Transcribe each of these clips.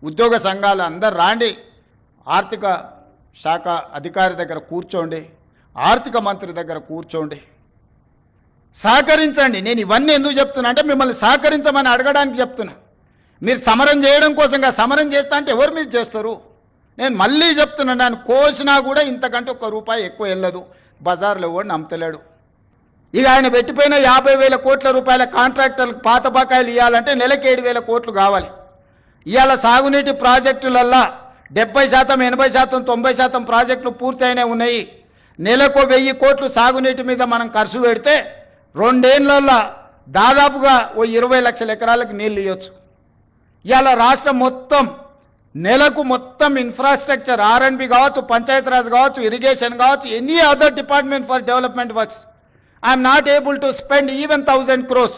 ఉద్యోగ సంఘాలు అందరు రాండి, ఆర్థిక శాఖ అధికారి దగ్గర కూర్చోండి, ఆర్థిక మంత్రి దగ్గర కూర్చోండి, సహకరించండి. నేను ఇవన్నీ ఎందుకు చెప్తున్నా అంటే మిమ్మల్ని సహకరించమని అడగడానికి చెప్తున్నా. మీరు సమరం చేయడం కోసంగా సమరం చేస్తా అంటే ఎవరు మీరు చేస్తారు? నేను మళ్ళీ చెప్తున్నాను, నన్ను కోసినా కూడా ఇంతకంటే ₹1 ఎక్కువ వెళ్ళదు. బజార్లో కూడా నమ్మతలేడు. ఇక ఆయన పెట్టిపోయిన 50,000 కోట్ల రూపాయల కాంట్రాక్టర్లకు పాత బకాయిలు ఇవ్వాలంటే నెలకి 7,000 కోట్లు కావాలి. ఇవాళ సాగునీటి ప్రాజెక్టులల్లా 70%, 80%, 90% ప్రాజెక్టులు పూర్తయినే ఉన్నాయి. నెలకు 1000 కోట్లు సాగునీటి మీద మనం ఖర్చు పెడితే 2 ఏళ్లలో దాదాపుగా 20 లక్షల ఎకరాలకు నీళ్ళు ఇవ్వచ్చు. ఇవాళ రాష్ట్రం మొత్తం నెలకు మొత్తం ఇన్ఫ్రాస్ట్రక్చర్ R&B కావచ్చు, పంచాయతీరాజ్ కావచ్చు, ఇరిగేషన్ కావచ్చు, any other department for development works I'm not able to spend even 1000 crores.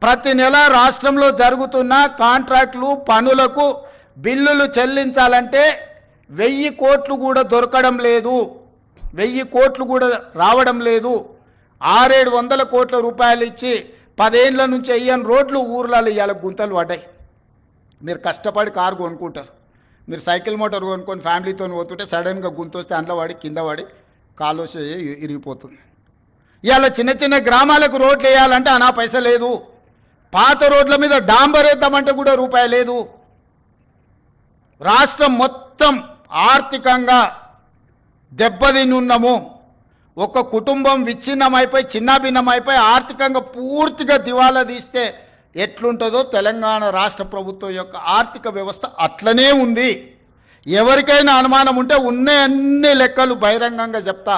ప్రతి నెల రాష్ట్రంలో జరుగుతున్న కాంట్రాక్టులు పనులకు బిల్లులు చెల్లించాలంటే 1000 కోట్లు కూడా దొరకడం లేదు, 1000 కోట్లు కూడా రావడం లేదు. 600-700 కోట్ల రూపాయలు ఇచ్చి 10 ఏళ్ల నుంచి వేయని రోడ్లు ఊర్లలో ఇవాళ గుంతలు పడ్డాయి. మీరు కష్టపడి కారు కొనుక్కుంటారు, మీరు సైకిల్ మోటార్ కొనుక్కొని ఫ్యామిలీతో పోతుంటే సడన్గా గుంత వస్తే అందులో పడి కింద పడి కాలు ఇరిగిపోతుంది. ఇవాళ చిన్న చిన్న గ్రామాలకు రోడ్లు వేయాలంటే అనా పైసా లేదు. పాత రోడ్ల మీద డాంబర్ వేద్దామంటే కూడా రూపాయి లేదు. రాష్ట్రం మొత్తం ఆర్థికంగా దెబ్బతినున్నాము. ఒక కుటుంబం విచ్ఛిన్నమైపోయి చిన్నాభిన్నమైపోయి ఆర్థికంగా పూర్తిగా దివాలా తీస్తే ఎట్లుంటుందో తెలంగాణ రాష్ట్ర ప్రభుత్వం యొక్క ఆర్థిక వ్యవస్థ అట్లనే ఉంది. ఎవరికైనా అనుమానం ఉంటే ఉన్న అన్ని లెక్కలు బహిరంగంగా చెప్తా.